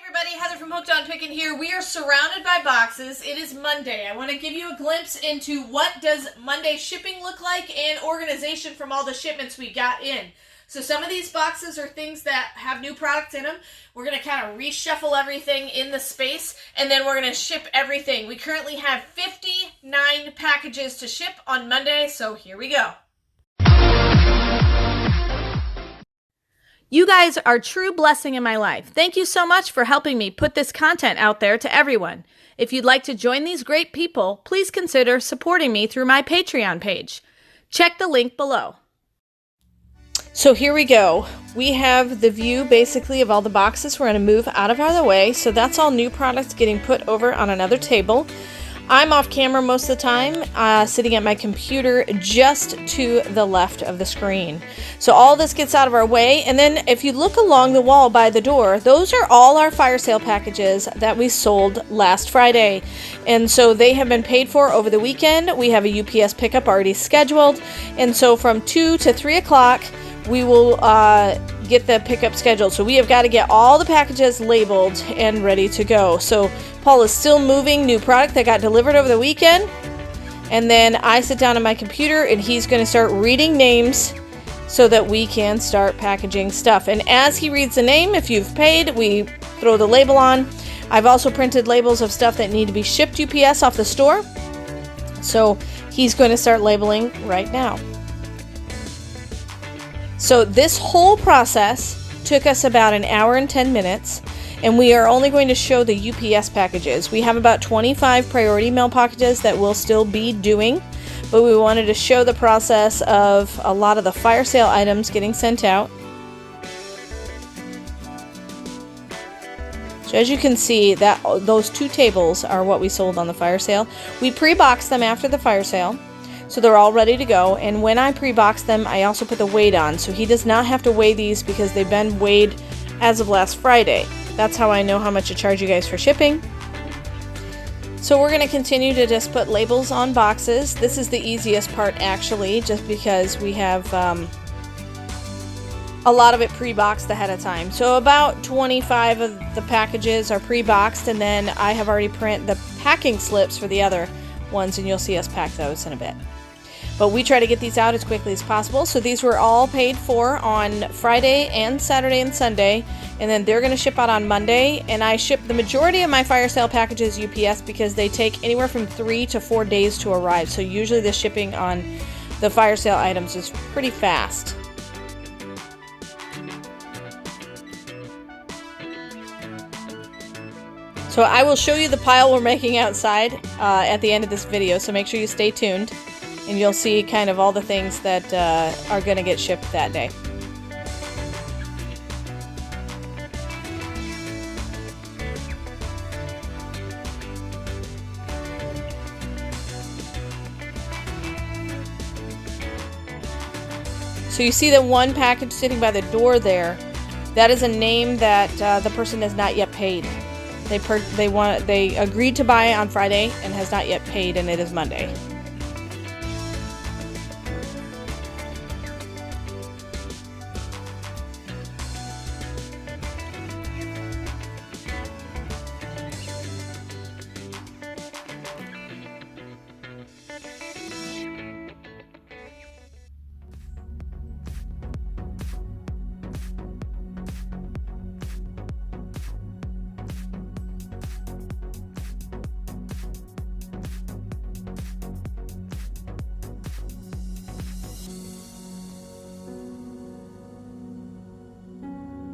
Everybody, Heather from Pickin here. We are surrounded by boxes. It is Monday. I want to give you a glimpse into what does Monday shipping look like and organization from all the shipments we got in. So some of these boxes are things that have new products in them. We're going to kind of reshuffle everything in the space, and then we're going to ship everything. We currently have 59 packages to ship on Monday, so here we go. You guys are a true blessing in my life. Thank you so much for helping me put this content out there to everyone. If you'd like to join these great people, please consider supporting me through my Patreon page. Check the link below. So here we go. We have the view basically of all the boxes we're going to move out of our way. So that's all new products getting put over on another table. I'm off camera most of the time, sitting at my computer just to the left of the screen. So all this gets out of our way, and then if you look along the wall by the door, those are all our fire sale packages that we sold last Friday. And so they have been paid for over the weekend. We have a UPS pickup already scheduled, and so from 2 to 3 o'clock, we will get the pickup scheduled. So we have got to get all the packages labeled and ready to go. So Paul is still moving new product that got delivered over the weekend. And then I sit down on my computer and he's going to start reading names so that we can start packaging stuff. And as he reads the name, if you've paid, we throw the label on. I've also printed labels of stuff that need to be shipped UPS off the store. So he's going to start labeling right now. So this whole process took us about an hour and 10 minutes, and we are only going to show the UPS packages. We have about 25 priority mail packages that we'll still be doing, but we wanted to show the process of a lot of the fire sale items getting sent out. So as you can see, that those two tables are what we sold on the fire sale. We pre-boxed them after the fire sale, so they're all ready to go. And when I pre-box them, I also put the weight on. So he does not have to weigh these because they've been weighed as of last Friday. That's how I know how much to charge you guys for shipping. So we're going to continue to just put labels on boxes. This is the easiest part actually, just because we have a lot of it pre-boxed ahead of time. So about 25 of the packages are pre-boxed, and then I have already printed the packing slips for the other ones, and you'll see us pack those in a bit. But we try to get these out as quickly as possible. So these were all paid for on Friday and Saturday and Sunday, and then they're going to ship out on Monday. And I ship the majority of my fire sale packages UPS because they take anywhere from 3 to 4 days to arrive. So usually the shipping on the fire sale items is pretty fast. So I will show you the pile we're making outside at the end of this video, so make sure you stay tuned, and you'll see kind of all the things that are going to get shipped that day. So you see the one package sitting by the door there. That is a name that the person has not yet paid. They agreed to buy on Friday and has not yet paid, and it is Monday.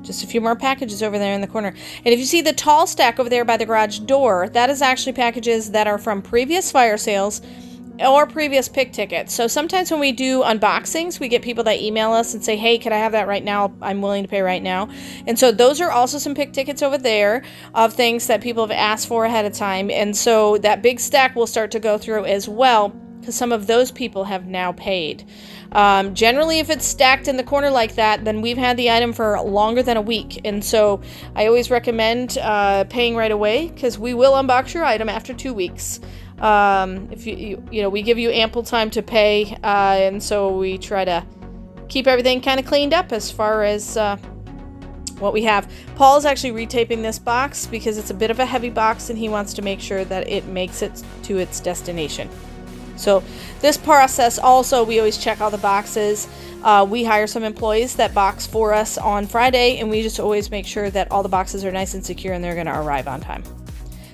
Just a few more packages over there in the corner. And if you see the tall stack over there by the garage door, that is actually packages that are from previous fire sales or previous pick tickets. So sometimes when we do unboxings, we get people that email us and say, hey, could I have that right now? I'm willing to pay right now. And so those are also some pick tickets over there of things that people have asked for ahead of time. And so that big stack will start to go through as well, because some of those people have now paid. Generally, if it's stacked in the corner like that, then we've had the item for longer than a week. And so I always recommend paying right away, because we will unbox your item after 2 weeks. If you know, we give you ample time to pay, and so we try to keep everything kind of cleaned up as far as what we have. Paul is actually retaping this box because it's a bit of a heavy box and he wants to make sure that it makes it to its destination. So this process also, we always check all the boxes. We hire some employees that box for us on Friday, and we just always make sure that all the boxes are nice and secure and they're going to arrive on time.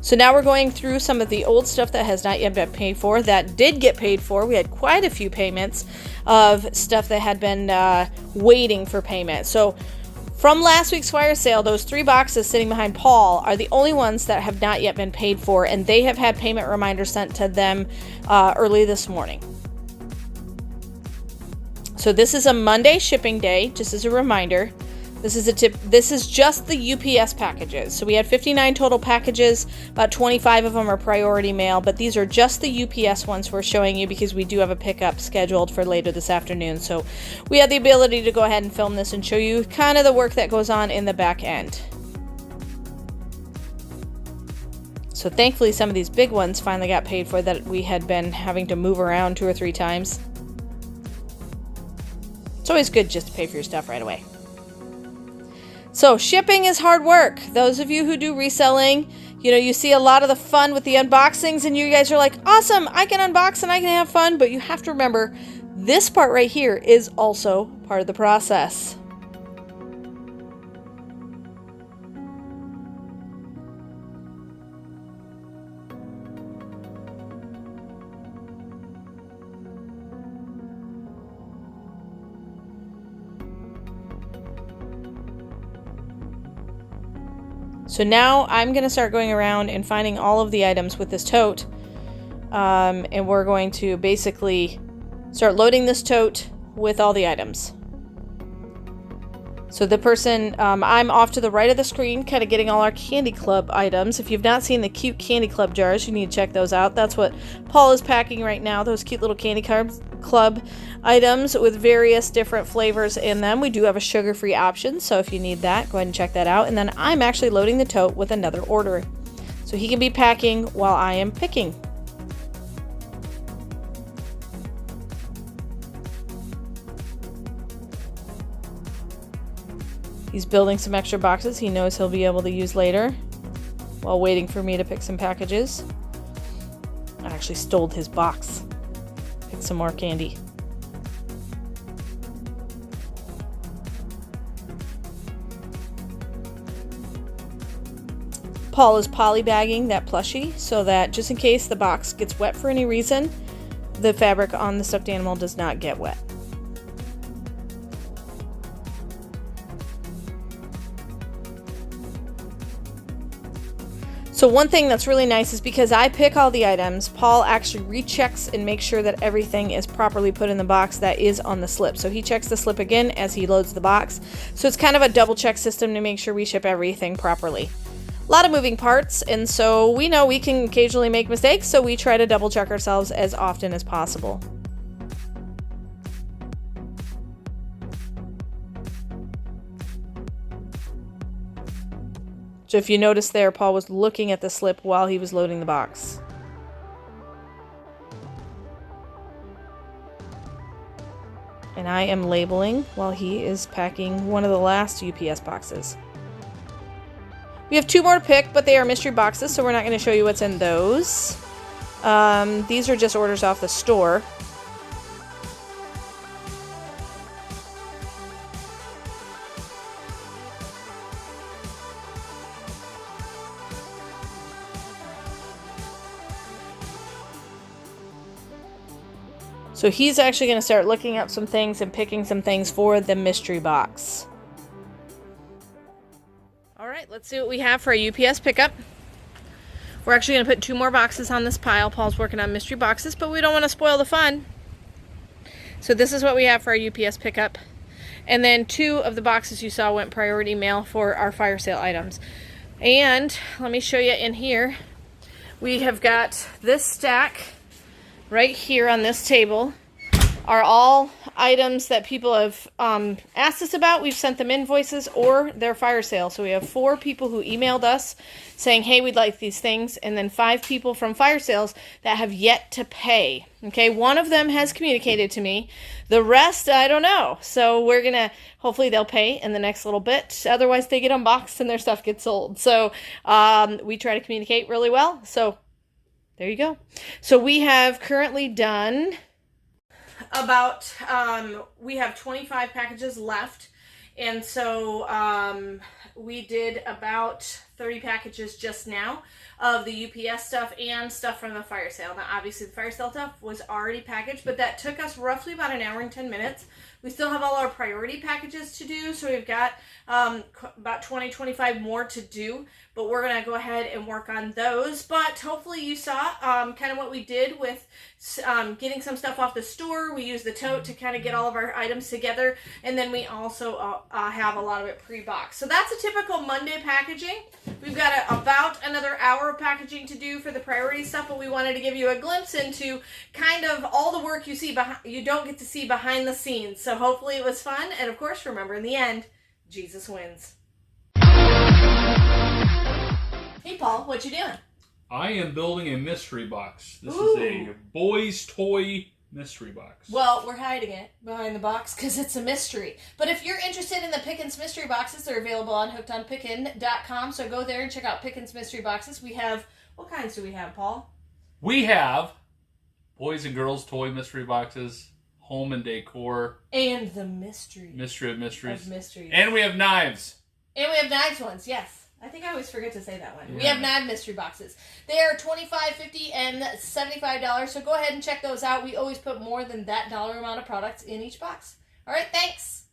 So now we're going through some of the old stuff that has not yet been paid for, that did get paid for. We had quite a few payments of stuff that had been waiting for payment. So from last week's fire sale, those 3 boxes sitting behind Paul are the only ones that have not yet been paid for, and they have had payment reminders sent to them early this morning. So this is a Monday shipping day, just as a reminder. This is a tip. This is just the UPS packages. So we had 59 total packages. About 25 of them are priority mail, but these are just the UPS ones we're showing you because we do have a pickup scheduled for later this afternoon. So we had the ability to go ahead and film this and show you kind of the work that goes on in the back end. So thankfully some of these big ones finally got paid for that we had been having to move around 2 or 3 times. It's always good just to pay for your stuff right away. So shipping is hard work. Those of you who do reselling, you know, you see a lot of the fun with the unboxings and you guys are like, awesome, I can unbox and I can have fun, but you have to remember this part right here is also part of the process. So now I'm going to start going around and finding all of the items with this tote. And we're going to basically start loading this tote with all the items. So the person, I'm off to the right of the screen, kind of getting all our Candy Club items. If you've not seen the cute Candy Club jars, you need to check those out. That's what Paul is packing right now, those cute little Candy Club items with various different flavors in them. We do have a sugar-free option, so if you need that, go ahead and check that out. And then I'm actually loading the tote with another order. So he can be packing while I am picking. He's building some extra boxes he knows he'll be able to use later while waiting for me to pick some packages. I actually stole his box. Pick some more candy. Paul is polybagging that plushie so that just in case the box gets wet for any reason, the fabric on the stuffed animal does not get wet. So one thing that's really nice is because I pick all the items, Paul actually rechecks and makes sure that everything is properly put in the box that is on the slip. So he checks the slip again as he loads the box. So it's kind of a double check system to make sure we ship everything properly. A lot of moving parts, and so we know we can occasionally make mistakes, so we try to double check ourselves as often as possible. So if you notice there, Paul was looking at the slip while he was loading the box. And I am labeling while he is packing one of the last UPS boxes. We have 2 more to pick, but they are mystery boxes, so we're not going to show you what's in those. These are just orders off the store. So he's actually going to start looking up some things and picking some things for the mystery box. All right, let's see what we have for a UPS pickup. We're actually going to put 2 more boxes on this pile. Paul's working on mystery boxes, but we don't want to spoil the fun. So this is what we have for our UPS pickup. And then 2 of the boxes you saw went priority mail for our fire sale items. And let me show you in here. We have got this stack right here on this table are all items that people have asked us about. We've sent them invoices or their fire sale. So we have 4 people who emailed us saying, hey, we'd like these things. And then 5 people from fire sales that have yet to pay. Okay, one of them has communicated to me. The rest, I don't know. So we're going to, hopefully they'll pay in the next little bit. Otherwise, they get unboxed and their stuff gets sold. So we try to communicate really well. So there you go. So we have currently done about, we have 25 packages left. And so we did about 30 packages just now of the UPS stuff and stuff from the fire sale. Now, obviously, the fire sale stuff was already packaged, but that took us roughly about an hour and 10 minutes. We still have all our priority packages to do, so we've got about 20, 25 more to do, but we're going to go ahead and work on those. But hopefully you saw kind of what we did with getting some stuff off the store. We used the tote to kind of get all of our items together, and then we also have a lot of it pre-boxed. So that's a typical Monday packaging. We've got about another hour of packaging to do for the priority stuff, but we wanted to give you a glimpse into kind of all the work you see you don't get to see behind the scenes. So hopefully it was fun, and of course, remember, in the end, Jesus wins. Hey, Paul, what you doing? I am building a mystery box. This Ooh. is a boys' toy mystery box. Well, we're hiding it behind the box because it's a mystery. But if you're interested in the Pickin's mystery boxes, they're available on hookedonpickin.com. So go there and check out Pickin's mystery boxes. We have, what kinds do we have, Paul? We have boys and girls toy mystery boxes, home and decor. And the mystery. Mystery of mysteries. Of mysteries. And we have knives. And we have knives ones, yes. I think I always forget to say that one. Yeah. We have knife mystery boxes. They are $25, $50, and $75. So go ahead and check those out. We always put more than that dollar amount of products in each box. All right, thanks.